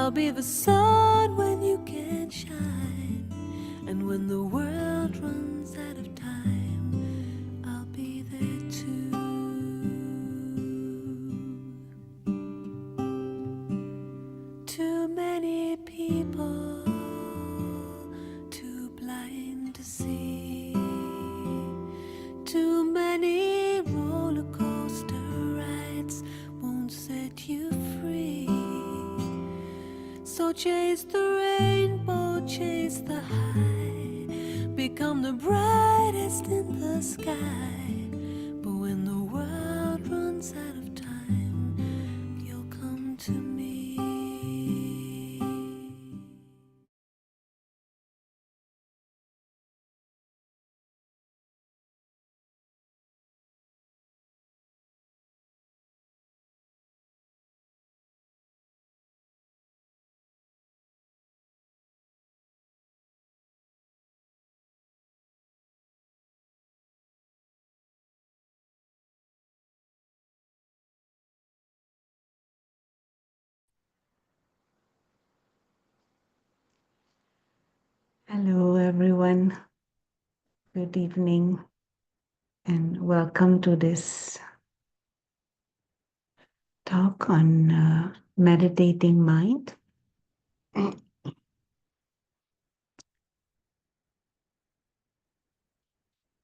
I'll be the sun when you can't shine, and when the world runs out of time, I'll be there too. Too many people, too blind to see. Too many roller coaster rides won't set you free. So chase the rainbow, chase the high, become the brightest in the sky. But when the world runs out of time, you'll come to me. Hello, everyone. Good evening, and welcome to this talk on meditating mind.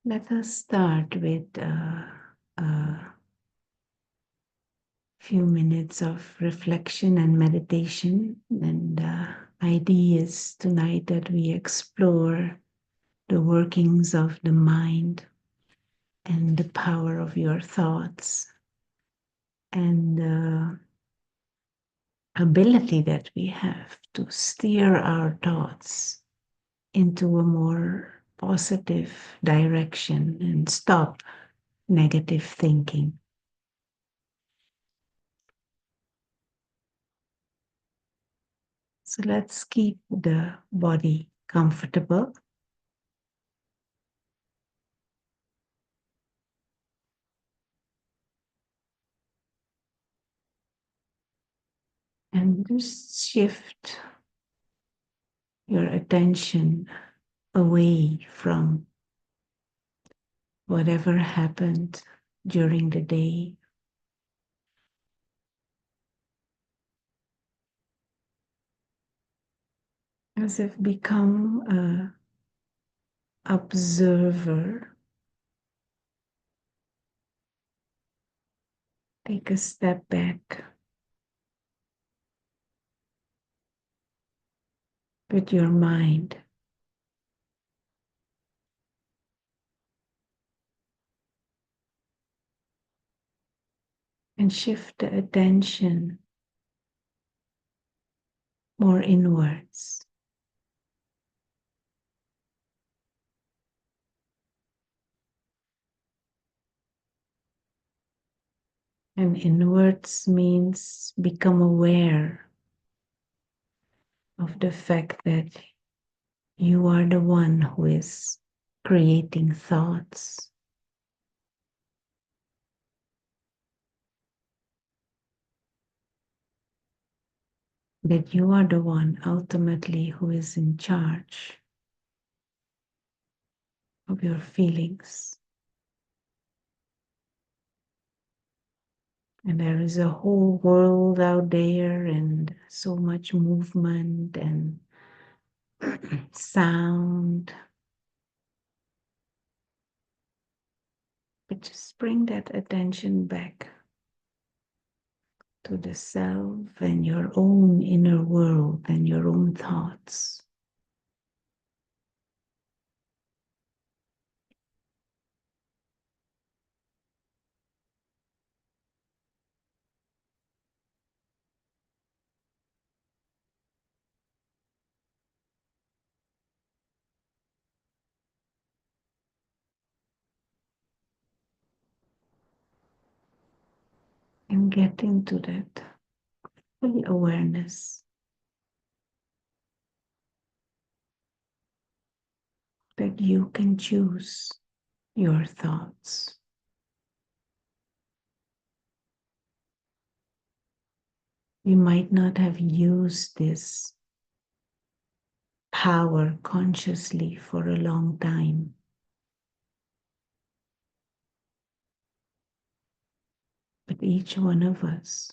Let us start with a few minutes of reflection and meditation. And idea is tonight that we explore the workings of the mind and the power of your thoughts and the ability that we have to steer our thoughts into a more positive direction and stop negative thinking. So let's keep the body comfortable. And just shift your attention away from whatever happened during the day. As if become a observer. Take a step back with your mind. And shift the attention more inwards. And inwards means become aware of the fact that you are the one who is creating thoughts. That you are the one ultimately who is in charge of your feelings. And there is a whole world out there and so much movement and sound. But just bring that attention back to the self and your own inner world and your own thoughts. And get into that full awareness that you can choose your thoughts. You might not have used this power consciously for a long time. But each one of us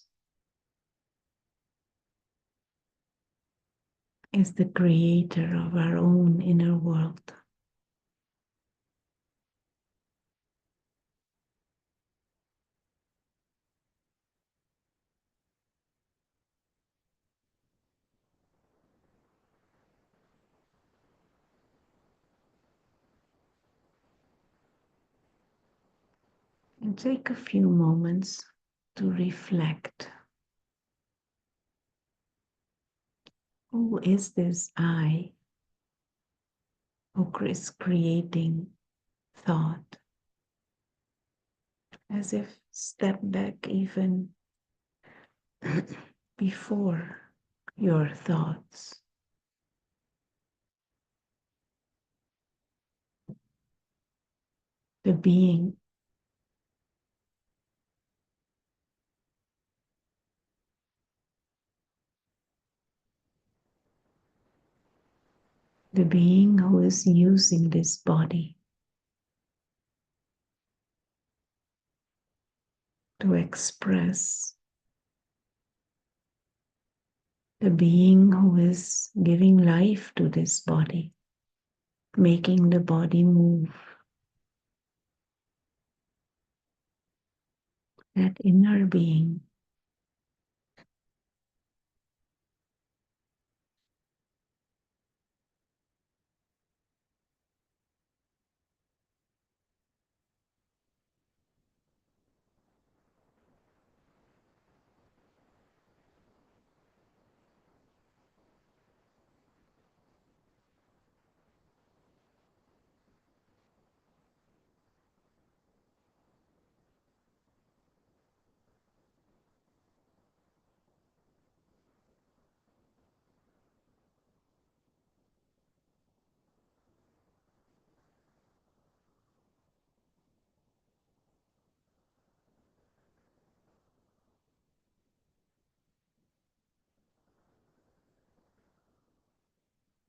is the creator of our own inner world. And take a few moments to reflect. Who is this I who is creating thought? As if step back even before your thoughts. The being who is using this body to express, the being who is giving life to this body, making the body move. That inner being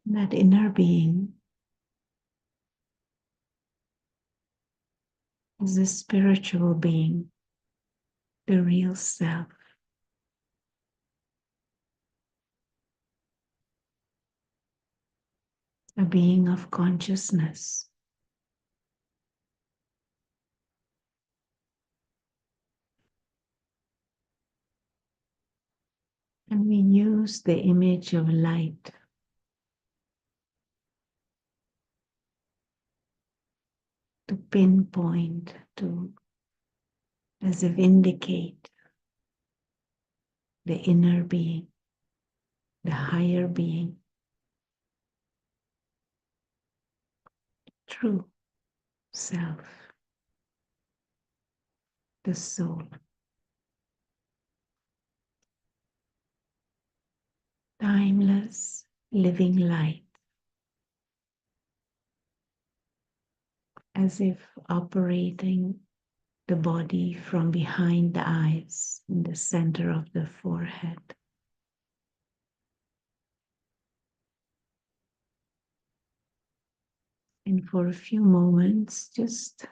that inner being is a spiritual being, the real self, a being of consciousness. And we use the image of light to pinpoint, to as if indicate the inner being, the higher being, true self, the soul. Timeless, living light, as if operating the body from behind the eyes in the center of the forehead. And for a few moments, just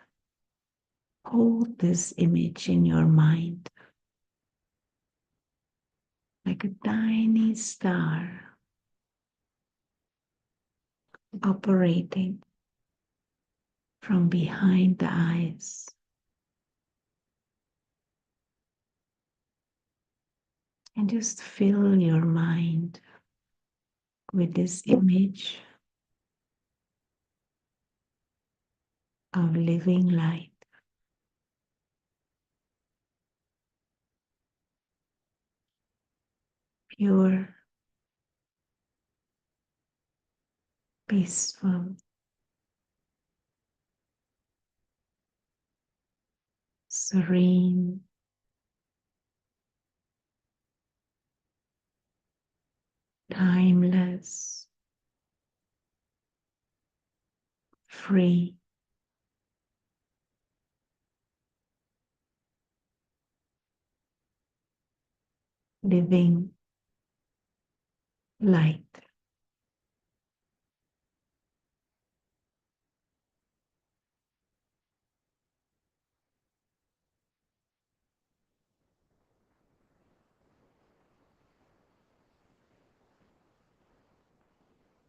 hold this image in your mind like a tiny star operating from behind the eyes. And just fill your mind with this image of living light. Pure, peaceful, serene, timeless, free. living light.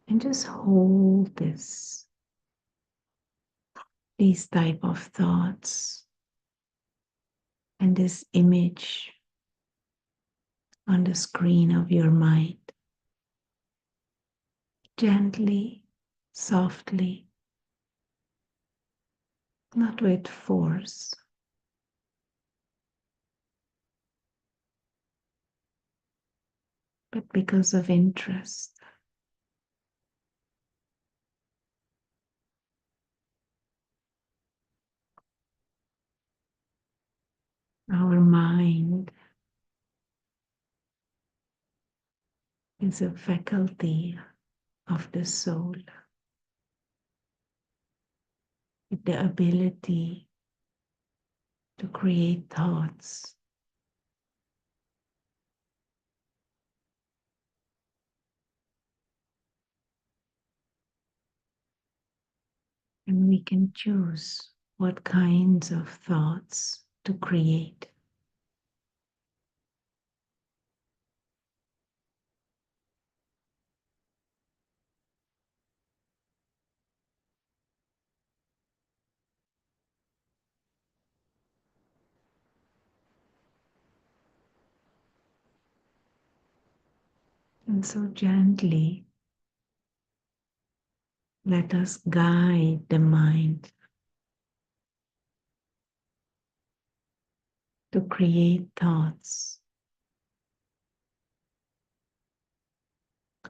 And just hold these type of thoughts and this image on the screen of your mind. Gently, softly, not with force. But because of interest. Our mind is a faculty of the soul, with the ability to create thoughts. And we can choose what kinds of thoughts to create. And so gently, let us guide the mind to create thoughts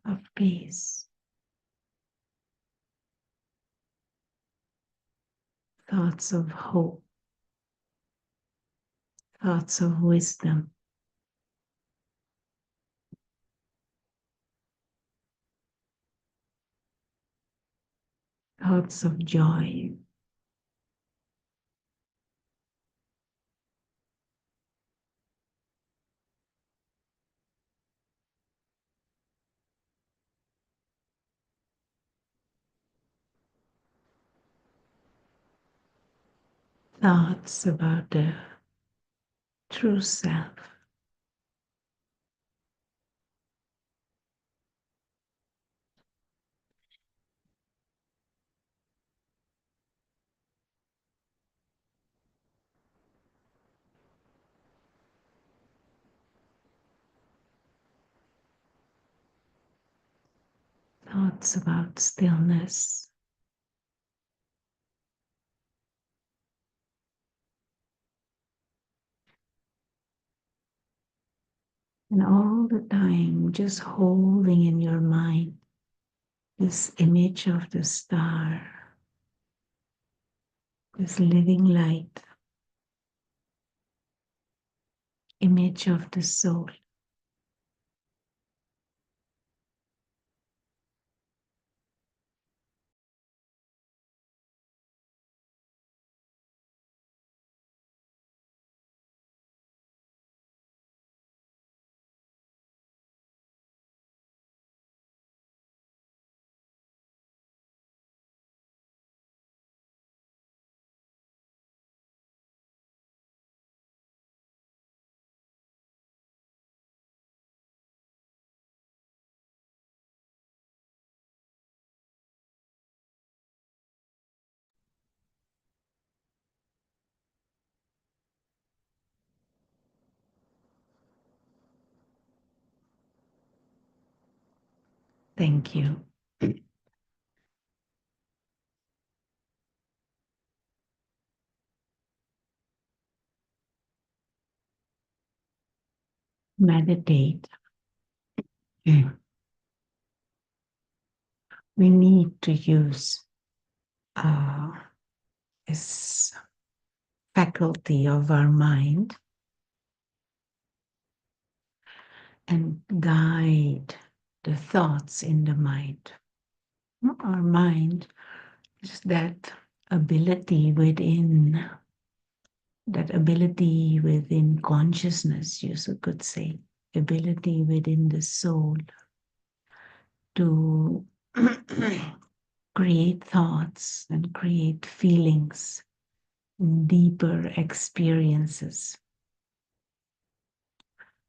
of peace, thoughts of hope, thoughts of wisdom, thoughts of joy. Thoughts about the true self. Thoughts about stillness. And all the time, just holding in your mind this image of the star, this living light, image of the soul. Thank you. Meditate. We need to use this faculty of our mind and guide the thoughts in the mind. Our mind is that ability within consciousness, you could say, ability within the soul to create thoughts and create feelings, deeper experiences.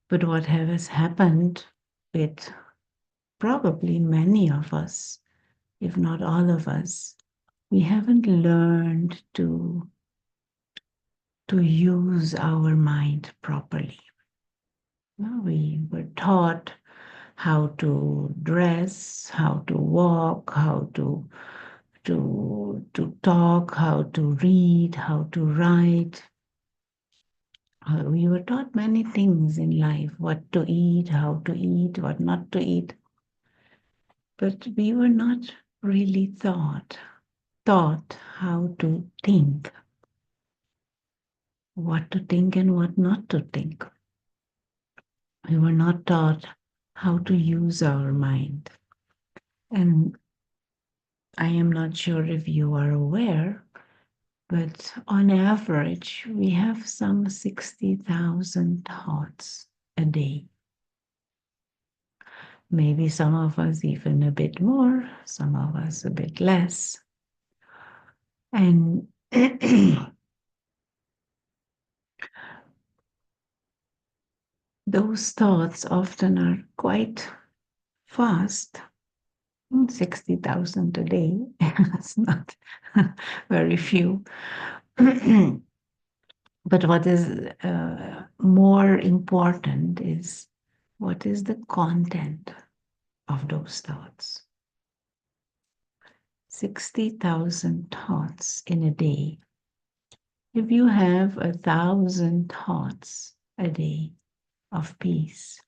But what has happened with probably many of us, if not all of us, we haven't learned to use our mind properly. We were taught how to dress, how to walk, how to talk, how to read, how to write. We were taught many things in life, what to eat, how to eat, what not to eat. But we were not really taught how to think, what to think and what not to think. We were not taught how to use our mind. And I am not sure if you are aware, but on average, we have some 60,000 thoughts a day. Maybe some of us even a bit more, some of us a bit less. And those thoughts often are quite fast. 60,000 a day, that's not very few. But what is more important is what is the content of those thoughts. 60,000 thoughts in a day. If you have 1,000 thoughts a day of peace,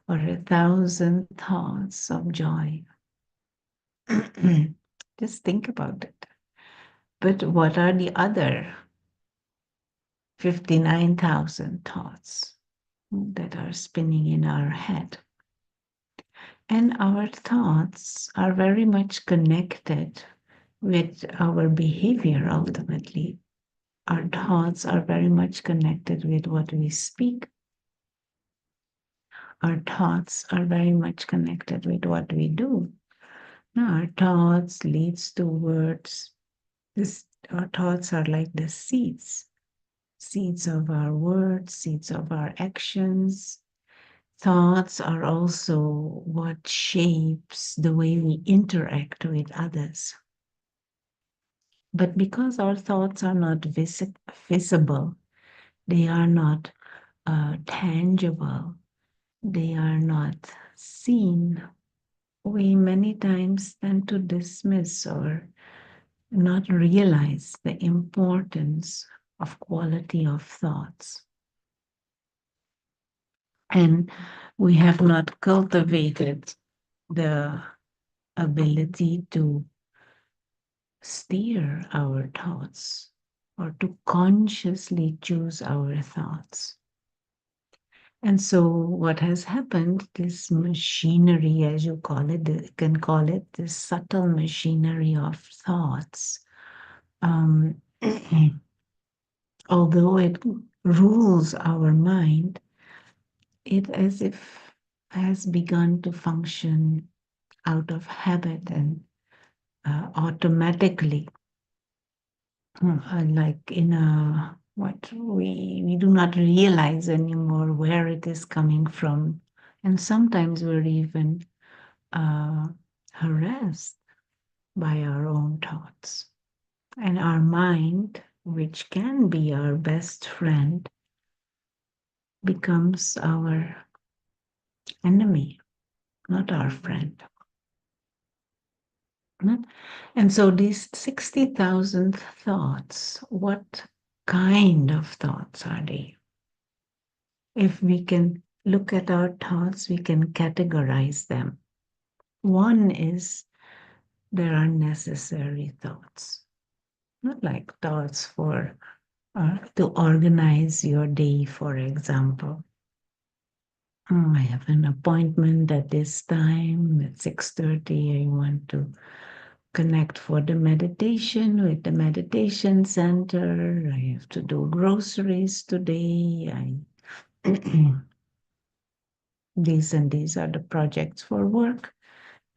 or 1,000 thoughts of joy, just think about it. But what are the other 59,000 thoughts that are spinning in our head? And our thoughts are very much connected with our behavior ultimately. Our thoughts are very much connected with what we speak. Our thoughts are very much connected with what we do. Now, our thoughts leads to words. Our thoughts are like the seeds of our words, seeds of our actions. Thoughts are also what shapes the way we interact with others. But because our thoughts are not visible, they are not tangible, they are not seen, we many times tend to dismiss or not realize the importance of quality of thoughts. And we have not cultivated the ability to steer our thoughts or to consciously choose our thoughts. And so what has happened, this machinery, as you call it, you can call it this subtle machinery of thoughts, although it rules our mind, it as if has begun to function out of habit and automatically, like in a what we do not realize anymore where it is coming from, and sometimes we're even harassed by our own thoughts, and our mind, which can be our best friend, becomes our enemy, not our friend. And so these 60,000 thoughts, what kind of thoughts are they? If we can look at our thoughts, we can categorize them. One is there are necessary thoughts, not like thoughts for to organize your day, for example. I have an appointment at this time at 6:30. I want to connect for the meditation with the meditation center. I have to do groceries today. These and these are the projects for work,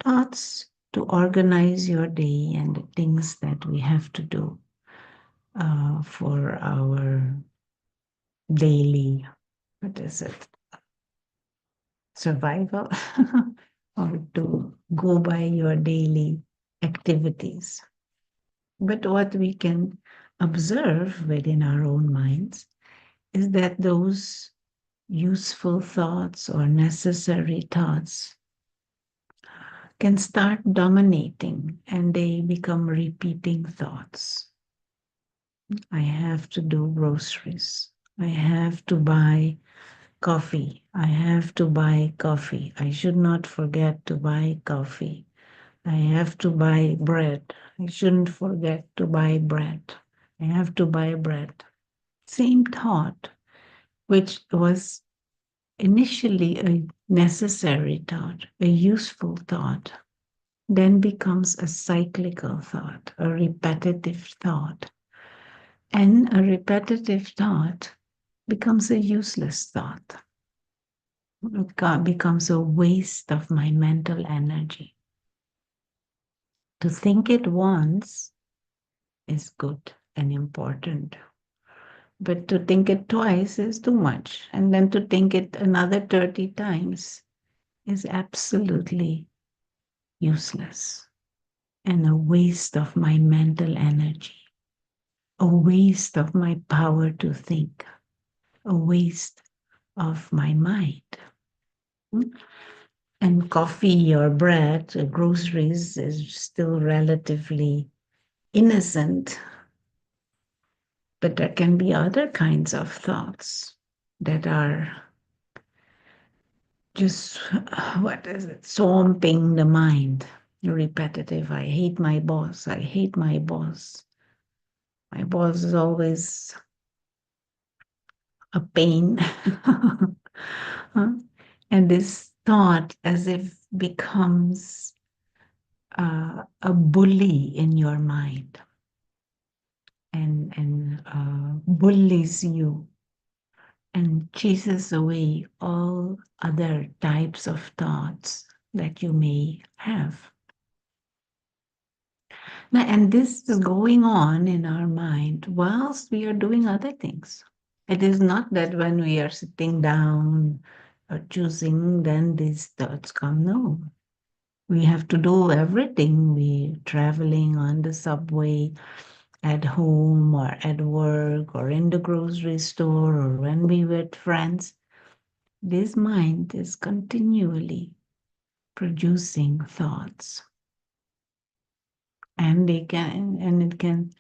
thoughts to organize your day and the things that we have to do for our daily, what is it, survival, or to go by your daily activities. But what we can observe within our own minds is that those useful thoughts or necessary thoughts can start dominating and they become repeating thoughts. I have to do groceries. I have to buy coffee. I have to buy coffee. I should not forget to buy coffee. I have to buy bread. I shouldn't forget to buy bread. I have to buy bread. Same thought, which was initially a necessary thought, a useful thought, then becomes a cyclical thought, a repetitive thought. And a repetitive thought becomes a useless thought. It becomes a waste of my mental energy. To think it once is good and important. But to think it twice is too much. And then to think it another 30 times is absolutely useless and a waste of my mental energy, a waste of my power to think, a waste of my mind. And coffee or bread, groceries is still relatively innocent, but there can be other kinds of thoughts that are just, what is it, swamping the mind, repetitive. I hate my boss. I hate my boss. My boss is always a pain. Huh? And this thought as if becomes a bully in your mind and bullies you and chases away all other types of thoughts that you may have. Now, and this is going on in our mind whilst we are doing other things. It is not that when we are sitting down or choosing, then these thoughts come. No, we have to do everything. We traveling on the subway, at home or at work or in the grocery store or when we with friends. This mind is continually producing thoughts. And it can,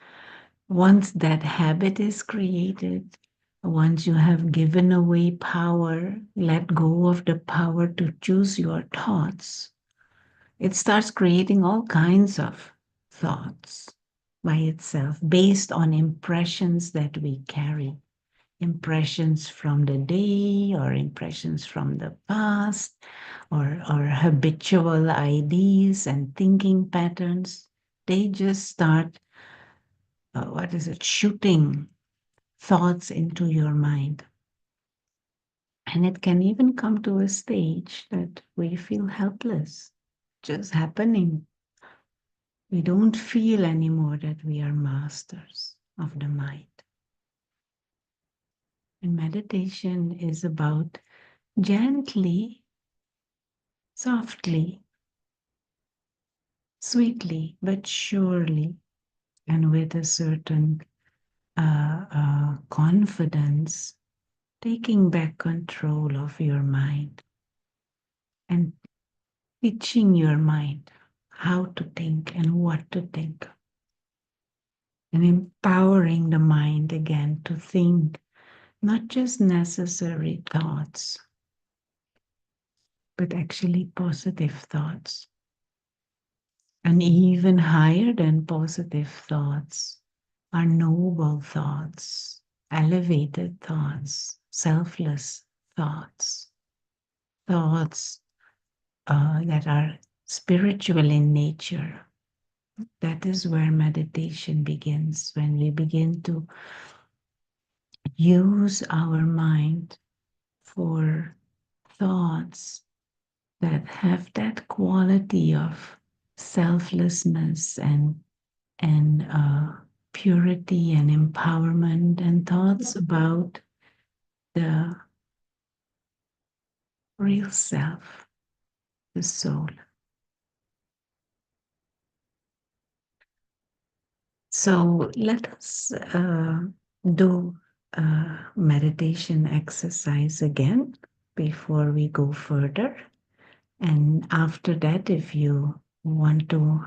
once that habit is created, once you have given away power, let go of the power to choose your thoughts, it starts creating all kinds of thoughts by itself based on impressions that we carry. Impressions from the day or impressions from the past or habitual ideas and thinking patterns. They just start, shooting thoughts into your mind. And it can even come to a stage that we feel helpless, just happening. We don't feel anymore that we are masters of the mind. And meditation is about gently, softly, sweetly, but surely, and with a certain confidence, taking back control of your mind and teaching your mind how to think and what to think, and empowering the mind again to think not just necessary thoughts, but actually positive thoughts. And even higher than positive thoughts are noble thoughts, elevated thoughts, selfless thoughts, thoughts that are spiritual in nature. That is where meditation begins, when we begin to use our mind for thoughts that have that quality of selflessness and purity and empowerment, and thoughts about the real self, the soul. So let us do a meditation exercise again before we go further. And after that, if you want to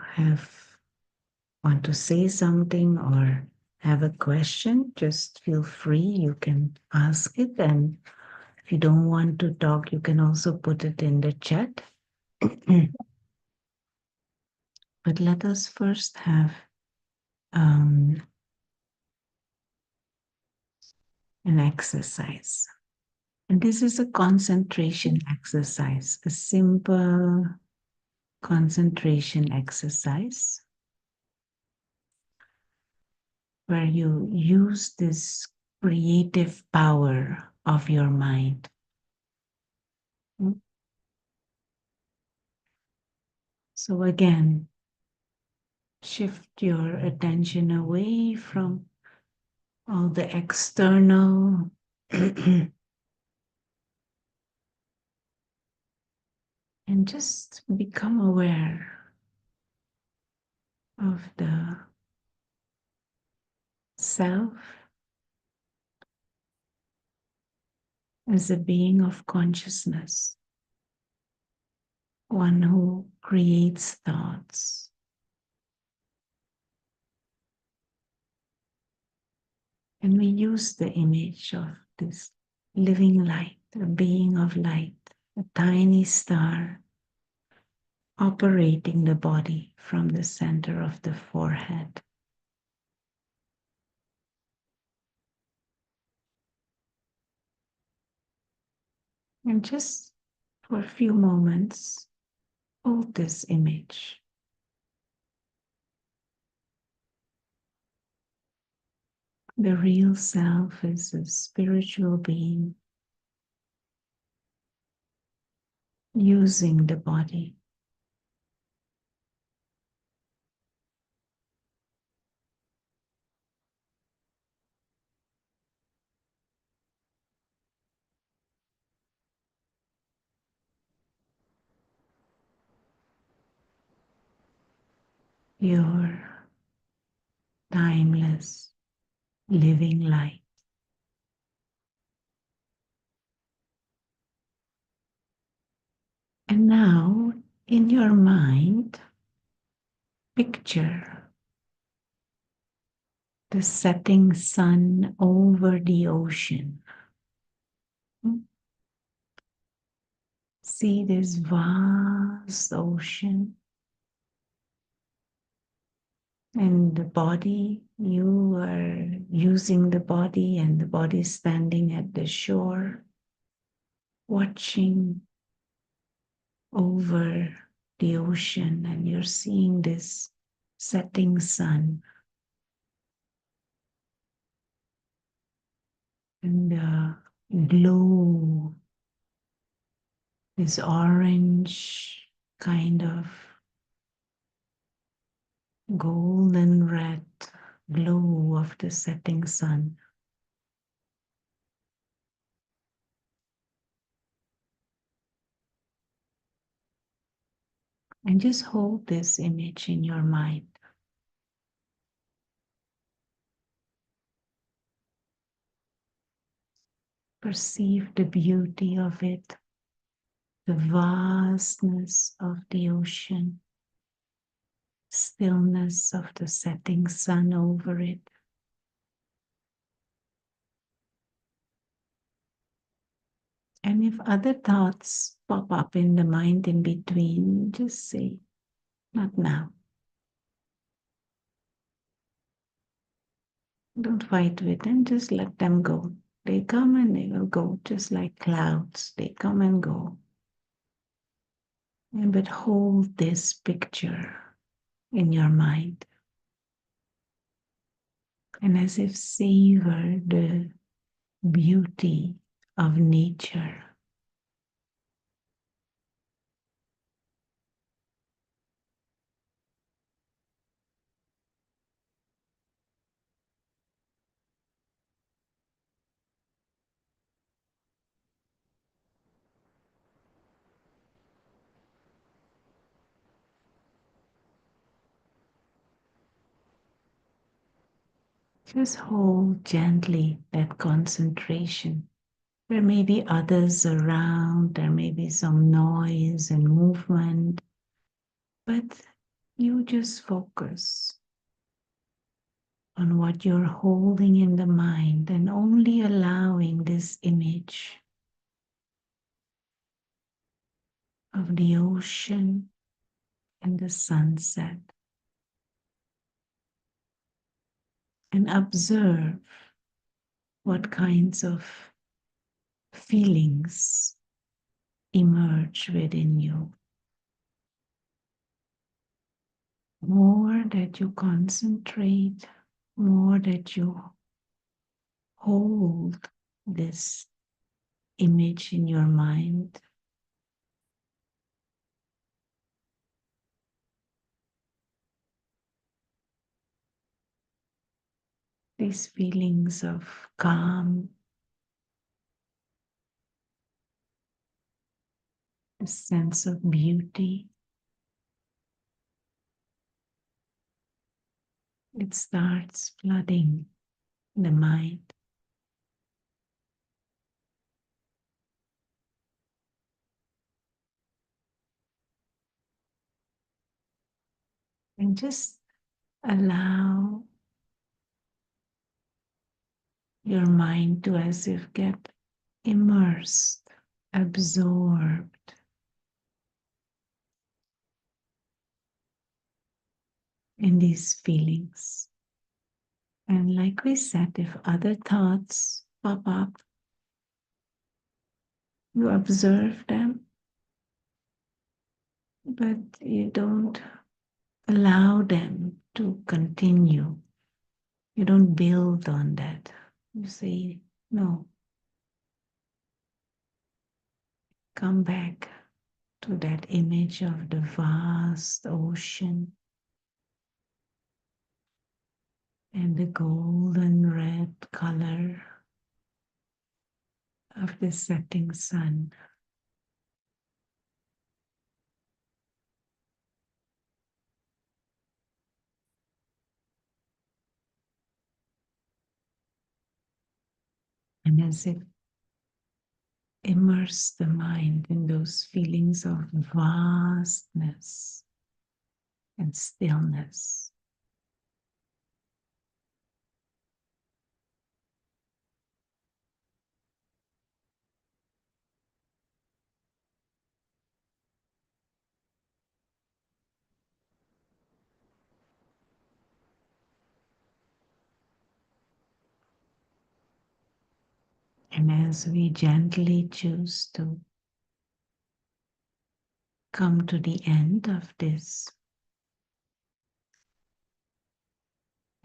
say something or have a question, just feel free. You can ask it. And if you don't want to talk, you can also put it in the chat. But let us first have an exercise. And this is a concentration exercise, a simple concentration exercise where you use this creative power of your mind. So again, shift your attention away from all the external and just become aware of the self as a being of consciousness, one who creates thoughts. And we use the image of this living light, a being of light, a tiny star operating the body from the center of the forehead. And just for a few moments, hold this image. The real self is a spiritual being using the body. Your timeless living light. And now, in your mind, picture the setting sun over the ocean. See this vast ocean, and the body, you are using the body, and the body standing at the shore, watching over the ocean, and you're seeing this setting sun. And the glow, this orange kind of golden red glow of the setting sun. And just hold this image in your mind. Perceive the beauty of it, the vastness of the ocean, stillness of the setting sun over it. And if other thoughts pop up in the mind in between, just say, not now. Don't fight with them, just let them go. They come and they will go, just like clouds. They come and go. But hold this picture in your mind. And as if savor the beauty of nature. Just hold gently that concentration. There may be others around, there may be some noise and movement, but you just focus on what you're holding in the mind and only allowing this image of the ocean and the sunset, and observe what kinds of feelings emerge within you. More that you concentrate, more that you hold this image in your mind, these feelings of calm, a sense of beauty, it starts flooding the mind. And just allow your mind to as if get immersed, absorbed in these feelings. And like we said, if other thoughts pop up, you observe them, but you don't allow them to continue. You don't build on that. You say, no, come back to that image of the vast ocean and the golden red color of the setting sun. And as if immerse the mind in those feelings of vastness and stillness. And as we gently choose to come to the end of this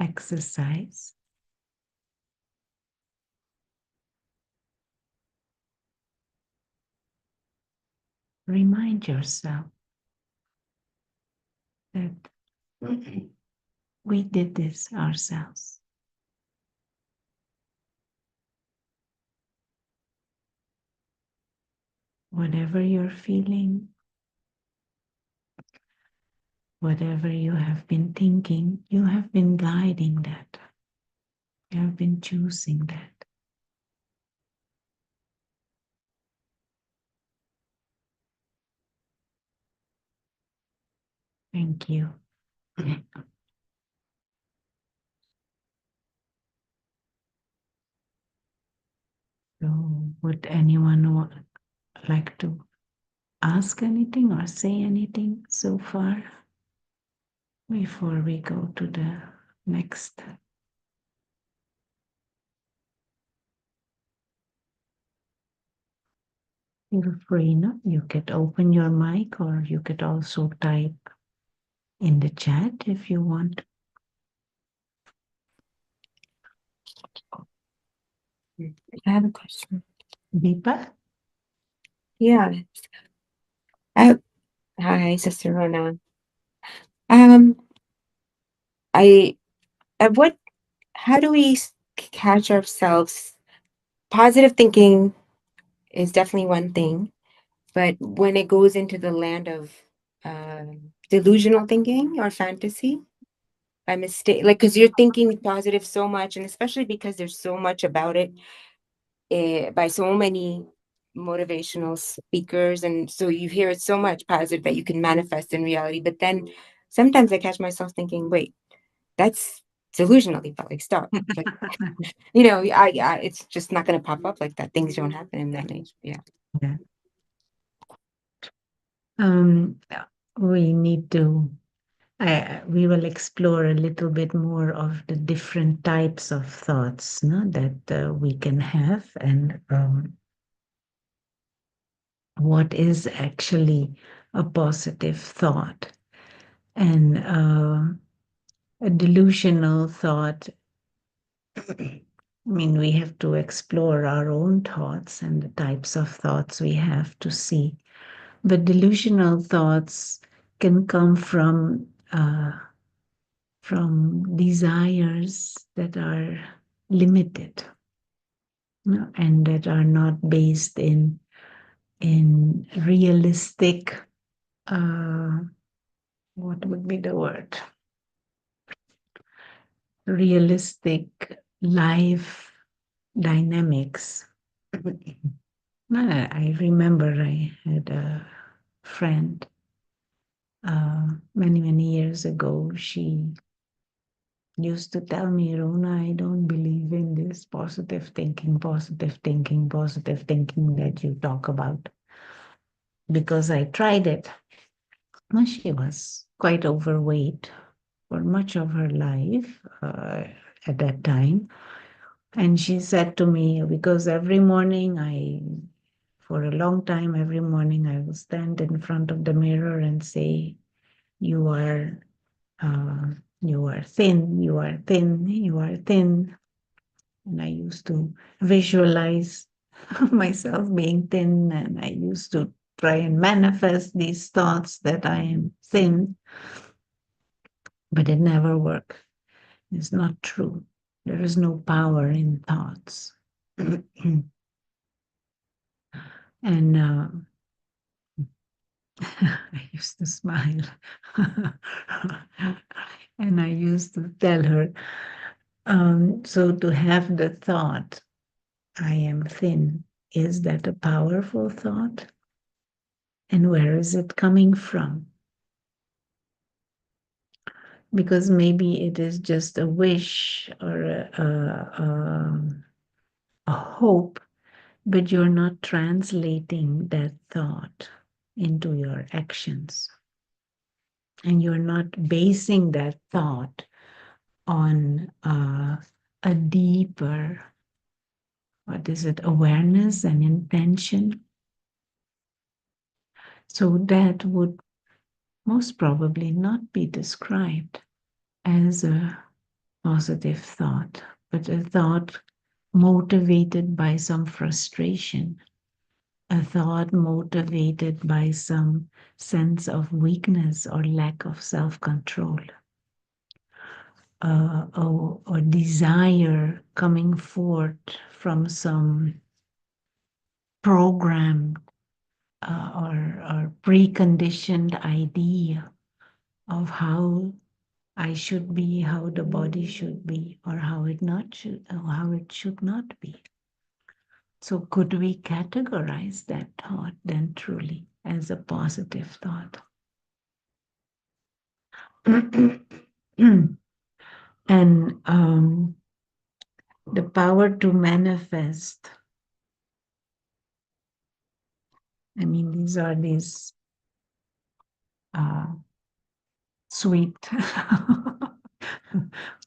exercise, remind yourself that we did this ourselves. Whatever you're feeling, whatever you have been thinking, you have been guiding that. You have been choosing that. Thank you. So, would anyone like to ask anything or say anything so far before we go to the next? Feel free, no? You could open your mic or you could also type in the chat if you want. I have a question. Deepa? Yeah. Uh, Hi, Sister Rona. Um, I, what, how do we catch ourselves? Positive thinking is definitely one thing, but when it goes into the land of delusional thinking or fantasy, by mistake, like, because you're thinking positive so much, and especially because there's so much about it by so many motivational speakers, and so you hear it so much positive that you can manifest in reality. But then sometimes I catch myself thinking, wait, that's delusionally, but like, stop. Like, it's just not going to pop up like that. Things don't happen in that nature. Yeah. Yeah. Um, we need to, we will explore a little bit more of the different types of thoughts, no, that we can have, and what is actually a positive thought. And a delusional thought, I mean, we have to explore our own thoughts and the types of thoughts we have to see. But delusional thoughts can come from desires that are limited, no, and that are not based in realistic, what would be the word? Realistic life dynamics. I remember I had a friend many, many years ago. She used to tell me, Rona, I don't believe in this positive thinking, positive thinking, positive thinking that you talk about, because I tried it. Well, she was quite overweight for much of her life at that time. And she said to me, because every morning for a long time, every morning I will stand in front of the mirror and say, you are, you are thin, you are thin, you are thin. And I used to visualize myself being thin, and I used to try and manifest these thoughts that I am thin, but it never worked. It's not true. There is no power in thoughts. And I used to smile. And I used to tell her, so to have the thought, I am thin, is that a powerful thought? And where is it coming from? Because maybe it is just a wish or a hope, but you're not translating that thought into your actions. And you're not basing that thought on a deeper, what is it, awareness and intention. So that would most probably not be described as a positive thought, but a thought motivated by some frustration, a thought motivated by some sense of weakness or lack of self control, or desire coming forth from some programmed or preconditioned idea of how I should be, how the body should be, or how it should not be. So could we categorize that thought then truly as a positive thought? And the power to manifest. I mean, these sweet,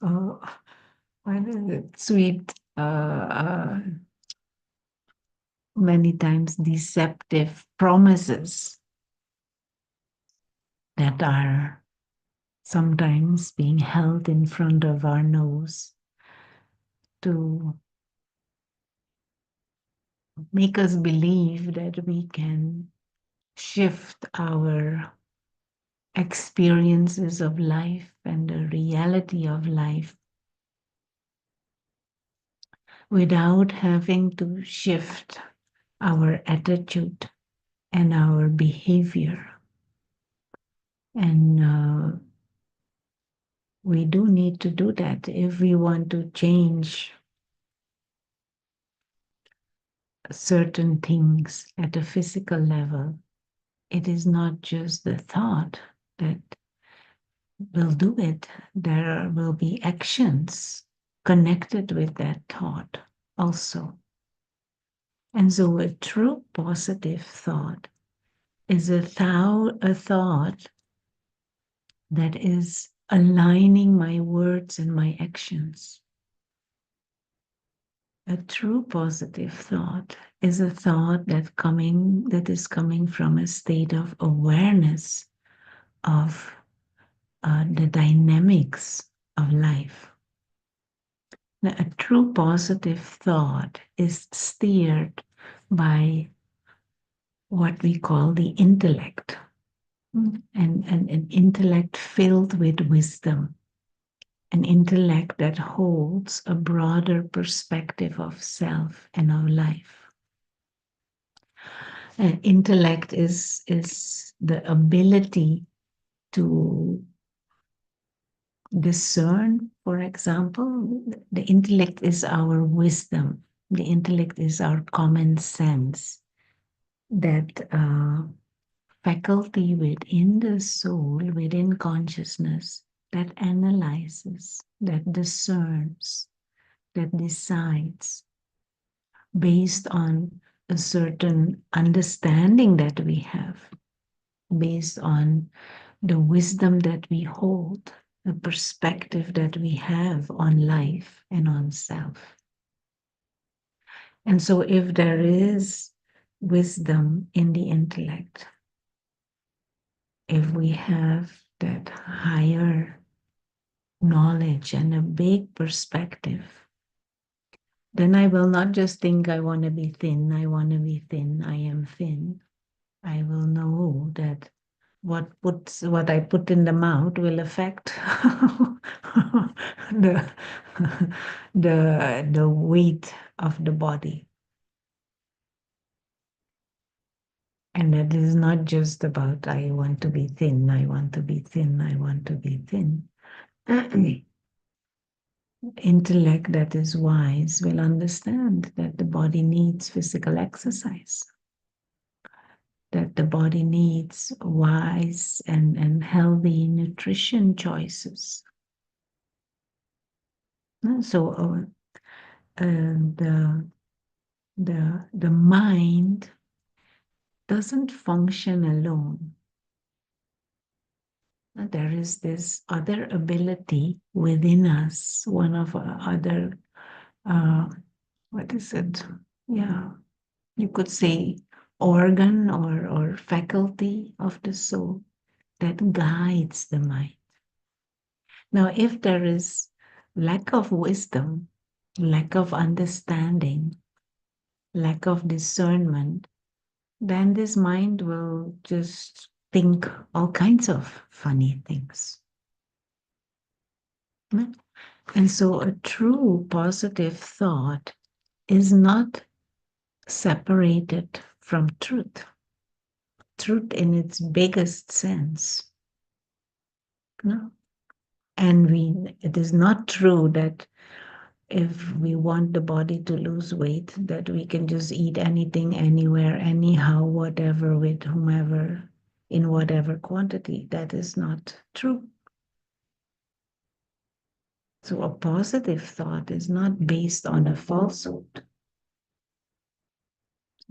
oh, what is it? Sweet, many times deceptive promises that are sometimes being held in front of our nose to make us believe that we can shift our experiences of life and the reality of life without having to shift our attitude and our behavior. And we do need to do that if we want to change certain things at a physical level. It is not just the thought that will do it, there will be actions connected with that thought also. And so a true positive thought is a thought that is aligning my words and my actions. A true positive thought is a thought that is coming from a state of awareness of the dynamics of life. Now, a true positive thought is steered by what we call the intellect, and an intellect filled with wisdom, an intellect that holds a broader perspective of self and of life. And intellect is the ability to discern, for example. The intellect is our wisdom. The intellect is our common sense, that faculty within the soul, within consciousness, that analyzes, that discerns, that decides based on a certain understanding that we have, based on the wisdom that we hold, the perspective that we have on life and on self. And so if there is wisdom in the intellect, if we have that higher knowledge and a big perspective, then I will not just think I want to be thin, I want to be thin, I am thin. I will know that what I put in the mouth will affect the, the weight of the body. And that is not just about I want to be thin, I want to be thin, I want to be thin. Intellect that is wise will understand that the body needs physical exercise, that the body needs wise and healthy nutrition choices. So the mind doesn't function alone. There is this other ability within us, one of our other, what is it? Yeah, you could say organ or faculty of the soul that guides the mind. Now, if there is lack of wisdom, lack of understanding, lack of discernment, then this mind will just think all kinds of funny things. And so a true positive thought is not separated from truth, truth in its biggest sense. No? And it is not true that if we want the body to lose weight, that we can just eat anything, anywhere, anyhow, whatever, with whomever, in whatever quantity. That is not true. So a positive thought is not based on a falsehood.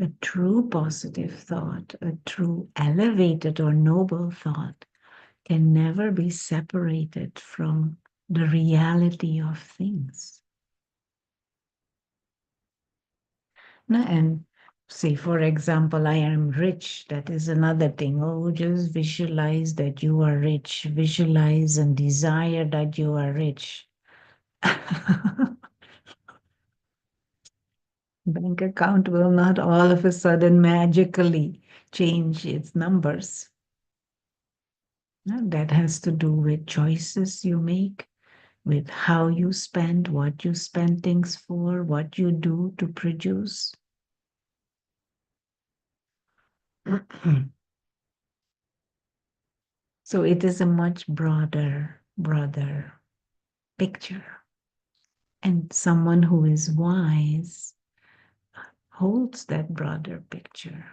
A true positive thought, a true elevated or noble thought can never be separated from the reality of things. And say, for example, I am rich. That is another thing. Oh, just visualize that you are rich. Visualize and desire that you are rich. Bank account will not all of a sudden magically change its numbers. No, that has to do with choices you make, with how you spend, what you spend things for, what you do to produce. So it is a much broader picture. And someone who is wise holds that broader picture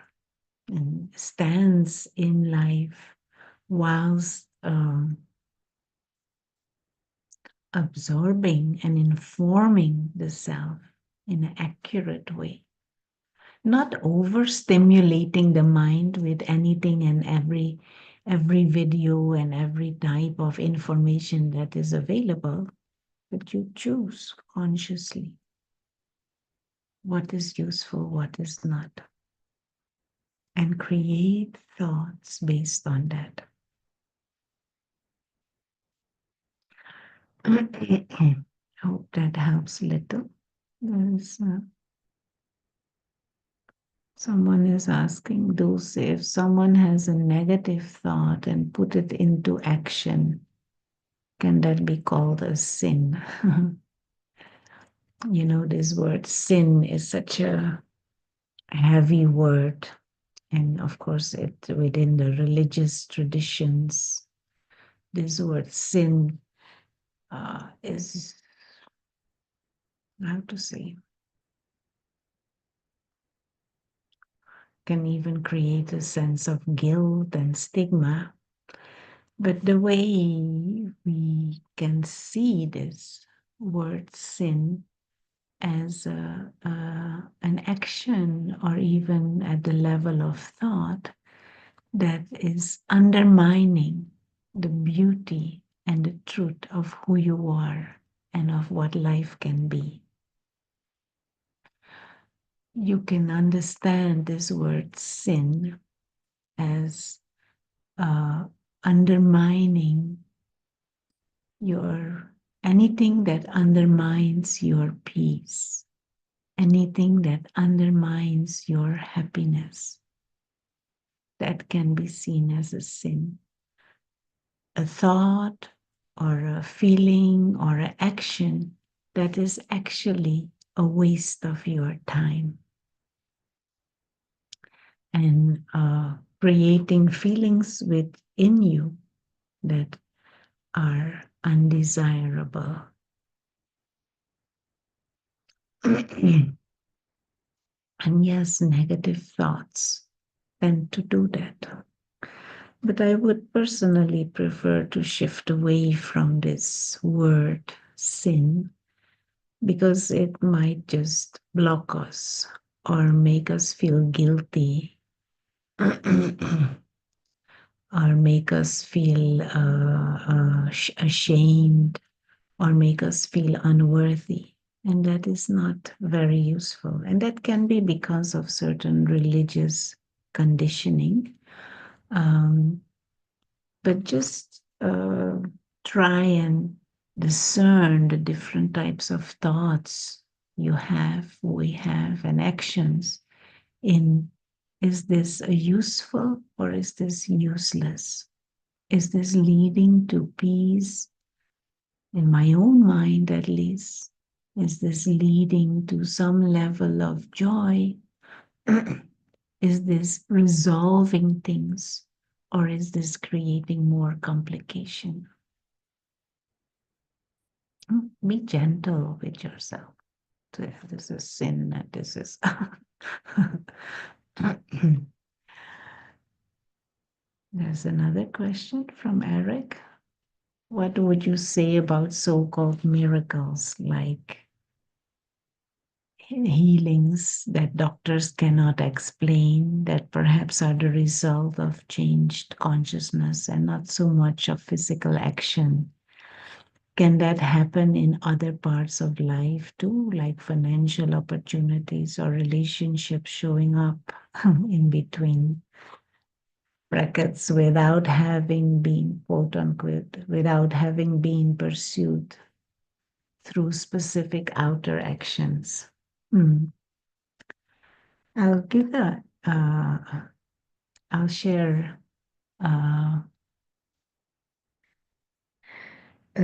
and stands in life whilst absorbing and informing the self in an accurate way, not overstimulating the mind with anything and every video and every type of information that is available, but you choose consciously what is useful, what is not, and create thoughts based on that. I hope that helps little. There's someone is asking, Dulce, if someone has a negative thought and put it into action, can that be called a sin? You know, this word sin is such a heavy word. And of course, it within the religious traditions, this word sin is, how to say, can even create a sense of guilt and stigma. But the way we can see this word sin as an action or even at the level of thought that is undermining the beauty and the truth of who you are and of what life can be. You can understand this word sin as undermining your anything that undermines your peace, anything that undermines your happiness, that can be seen as a sin. A thought or a feeling or an action that is actually a waste of your time and creating feelings within you that are undesirable. And yes, negative thoughts tend to do that. But I would personally prefer to shift away from this word sin because it might just block us or make us feel guilty or make us feel ashamed or make us feel unworthy. And that is not very useful. And that can be because of certain religious conditioning. But just try and discern the different types of thoughts you have, we have, and actions in, is this useful or is this useless? Is this leading to peace? In my own mind, at least, is this leading to some level of joy? Is this resolving things or is this creating more complication? Be gentle with yourself. This is sin, this is. There's another question from Eric. What would you say about so-called miracles like healings that doctors cannot explain, that perhaps are the result of changed consciousness and not so much of physical action? Can that happen in other parts of life too, like financial opportunities or relationships showing up in between brackets without having been, quote unquote, without having been pursued through specific outer actions? I'll give I'll share a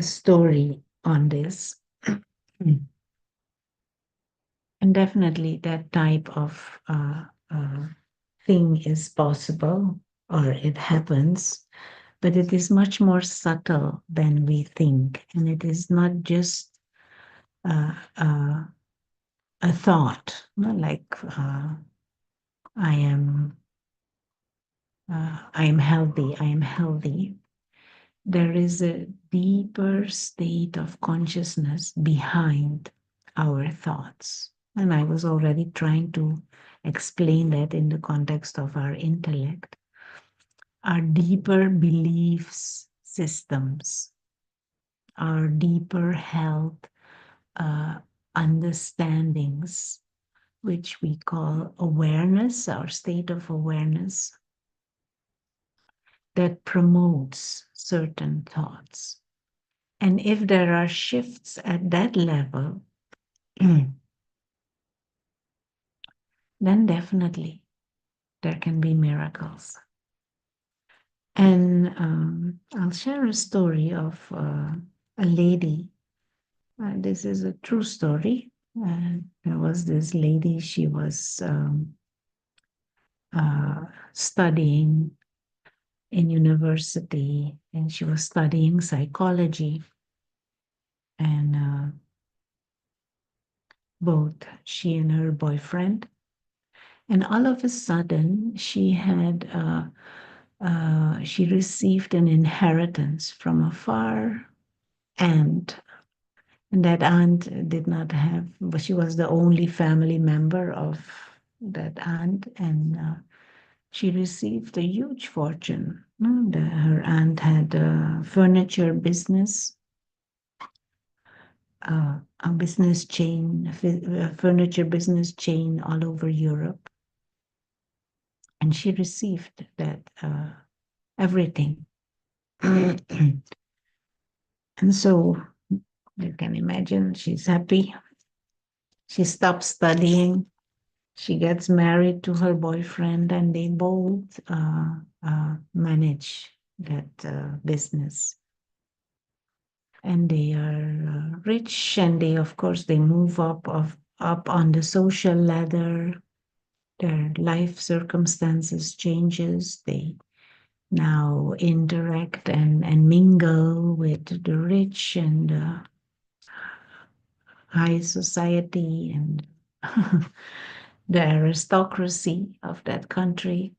story on this. And definitely that type of thing is possible or it happens, but it is much more subtle than we think. And it is not just uh, uh, a thought, like I am healthy, I am healthy. There is a deeper state of consciousness behind our thoughts. And I was already trying to explain that in the context of our intellect, our deeper beliefs systems, our deeper health understandings, which we call awareness, our state of awareness, that promotes certain thoughts. And if there are shifts at that level, then definitely there can be miracles. And I'll share a story of a lady. This is a true story. There was this lady, she was studying in university and she was studying psychology. And both she and her boyfriend. And all of a sudden, she received an inheritance from a far aunt. And that aunt did not have, but she was the only family member of that aunt. And she received a huge fortune. Her aunt had a furniture business, a business chain, a furniture business chain all over Europe. And she received that everything. And so you can imagine she's happy. She stops studying. She gets married to her boyfriend, and they both manage that business. And they are rich, and they, of course, they move up on the social ladder. Their life circumstances changes. They now interact and mingle with the rich and high society and the aristocracy of that country.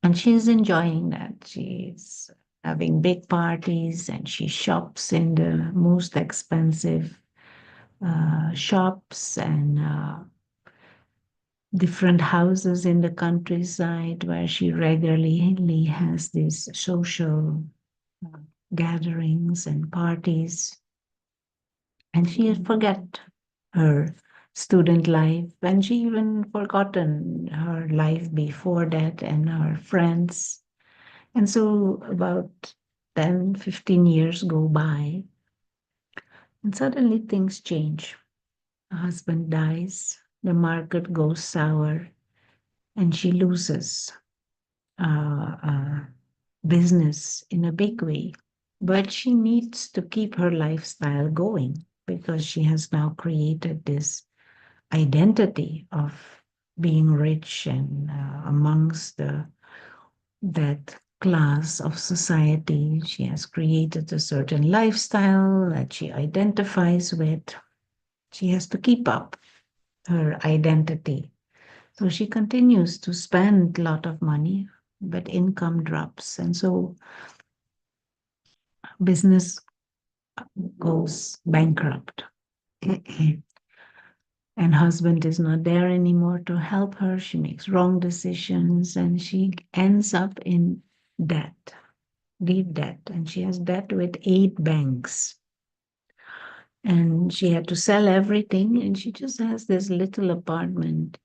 And she's enjoying that. She's having big parties and she shops in the most expensive shops and different houses in the countryside where she regularly has these social gatherings and parties. And she had forget her student life, and she even forgotten her life before that and her friends. And so about 10, 15 years go by, and suddenly things change. Her husband dies, the market goes sour, and she loses business in a big way. But she needs to keep her lifestyle going because she has now created this identity of being rich and amongst that class of society. She has created a certain lifestyle that she identifies with. She has to keep up her identity. So she continues to spend a lot of money, but income drops. And so business goes bankrupt. And husband is not there anymore to help her. She makes wrong decisions and she ends up in debt, deep debt. And she has debt with 8 banks. And she had to sell everything, and she just has this little apartment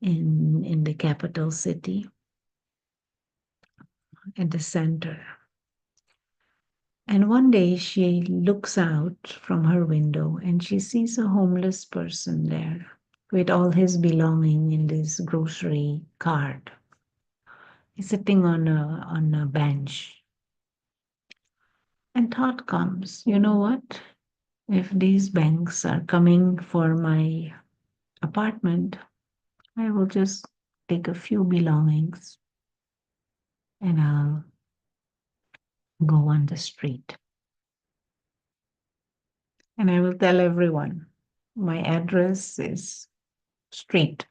in the capital city at the center. And one day she looks out from her window and she sees a homeless person there. with all his belonging in this grocery cart. He's sitting on a bench. And thought comes, you know what? If these banks are coming for my apartment, I will just take a few belongings and I'll go on the street. And I will tell everyone my address is street.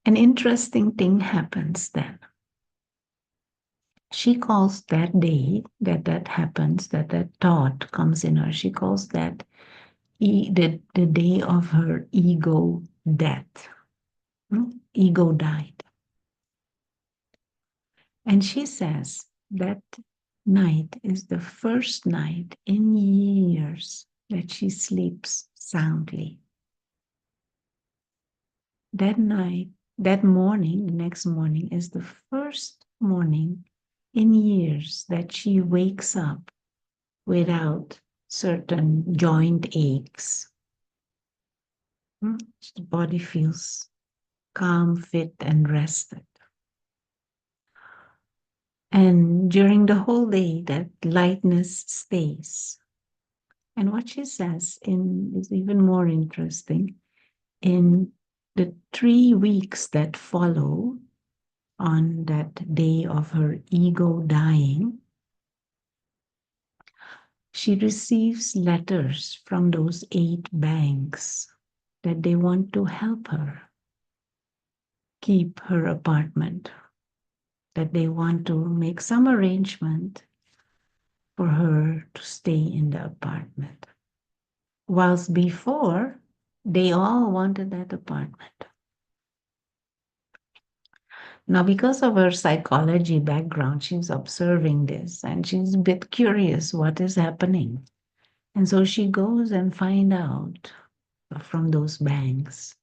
An interesting thing happens then. She calls that day that happens, that thought comes in her, she calls that the day of her ego death. Ego died. And she says that night is the first night in years that she sleeps soundly. That night, that morning, the next morning, is the first morning in years that she wakes up without certain joint aches. The body feels calm, fit, and rested. And during the whole day, that lightness stays. And what she says is even more interesting. In the 3 weeks that follow on that day of her ego dying, she receives letters from those 8 banks that they want to help her keep her apartment, that they want to make some arrangement for her to stay in the apartment. Whilst before, they all wanted that apartment. Now, because of her psychology background, she's observing this and she's a bit curious what is happening. And so she goes and finds out from those banks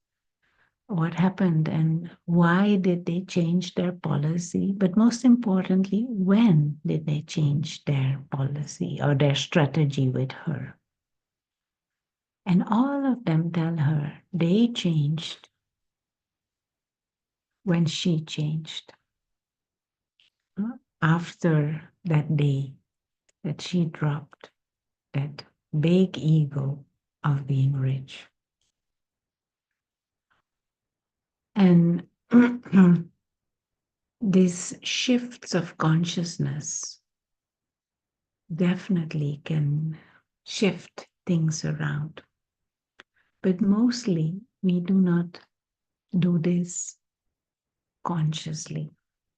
what happened and why did they change their policy, but most importantly, when did they change their policy or their strategy with her. And all of them tell her they changed when she changed. After that day that she dropped that big ego of being rich. And these shifts of consciousness definitely can shift things around. But mostly we do not do this consciously.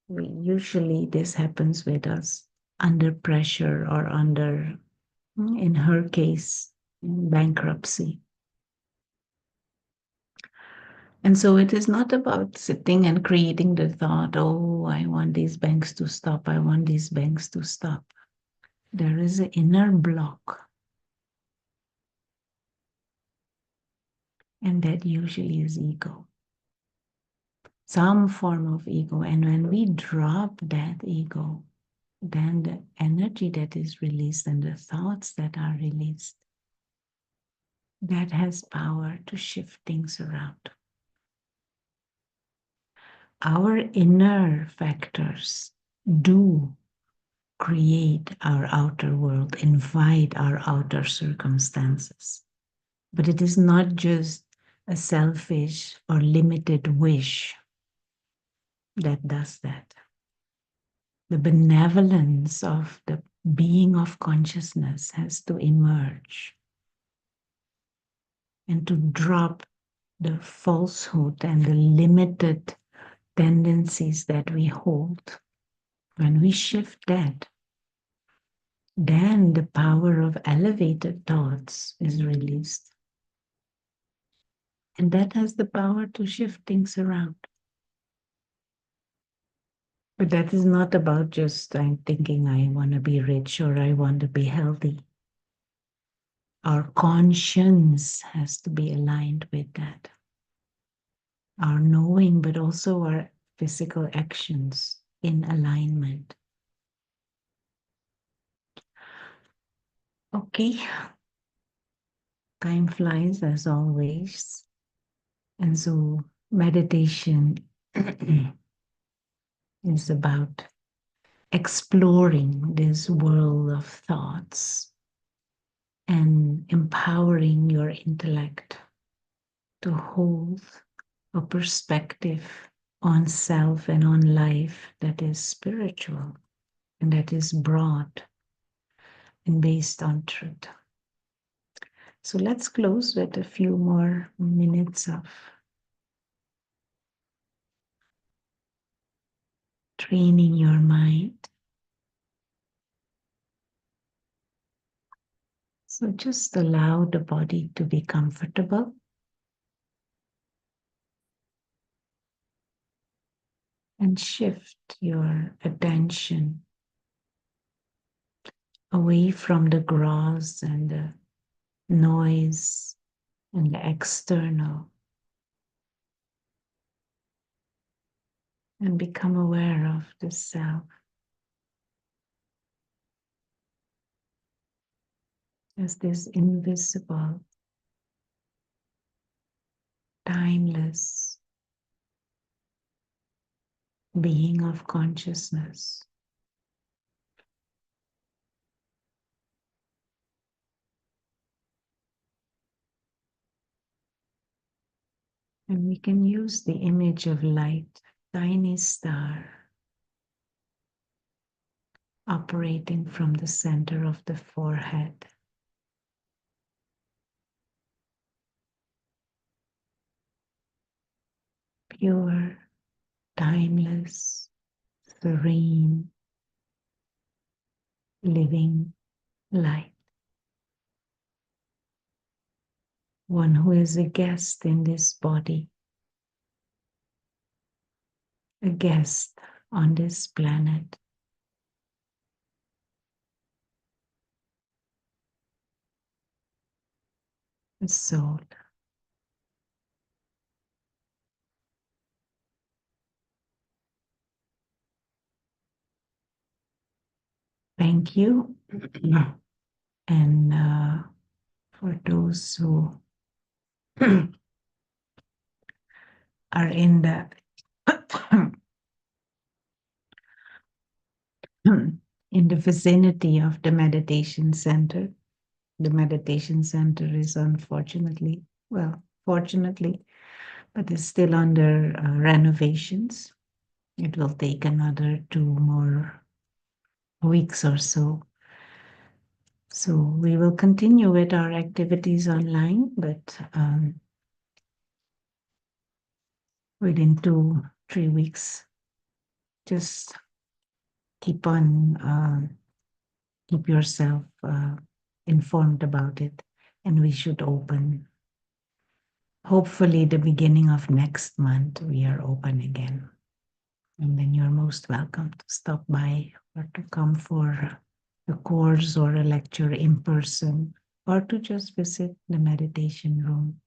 Usually this happens with us under pressure or under, in her case, bankruptcy. And so it is not about sitting and creating the thought, oh, I want these banks to stop, I want these banks to stop. There is an inner block. And that usually is ego. Some form of ego. And when we drop that ego, then the energy that is released and the thoughts that are released, that has power to shift things around. Our inner factors do create our outer world, invite our outer circumstances. But it is not just a selfish or limited wish that does that. The benevolence of the being of consciousness has to emerge and to drop the falsehood and the limited tendencies that we hold. When we shift that, then the power of elevated thoughts is released. And that has the power to shift things around. But that is not about just I'm thinking I want to be rich or I want to be healthy. Our conscience has to be aligned with that. Our knowing, but also our physical actions in alignment. Okay. Time flies as always. And so meditation is about exploring this world of thoughts and empowering your intellect to hold a perspective on self and on life that is spiritual and that is broad and based on truth. So let's close with a few more minutes of training your mind. So just allow the body to be comfortable. And shift your attention away from the gross and the noise and the external, and become aware of the self as this invisible, timeless being of consciousness. And we can use the image of light, tiny star, operating from the center of the forehead. Pure, timeless, serene, living light. One who is a guest in this body, a guest on this planet. A soul. Thank you. And for those who are in the in the vicinity of the meditation center. The meditation center is unfortunately, well, fortunately, but it's still under renovations. It will take another 2 more weeks or so. So we will continue with our activities online, but within 2-3 weeks, just keep yourself informed about it, and we should open. Hopefully, the beginning of next month, we are open again. And then you're most welcome to stop by or to come for a course or a lecture in person, or to just visit the meditation room.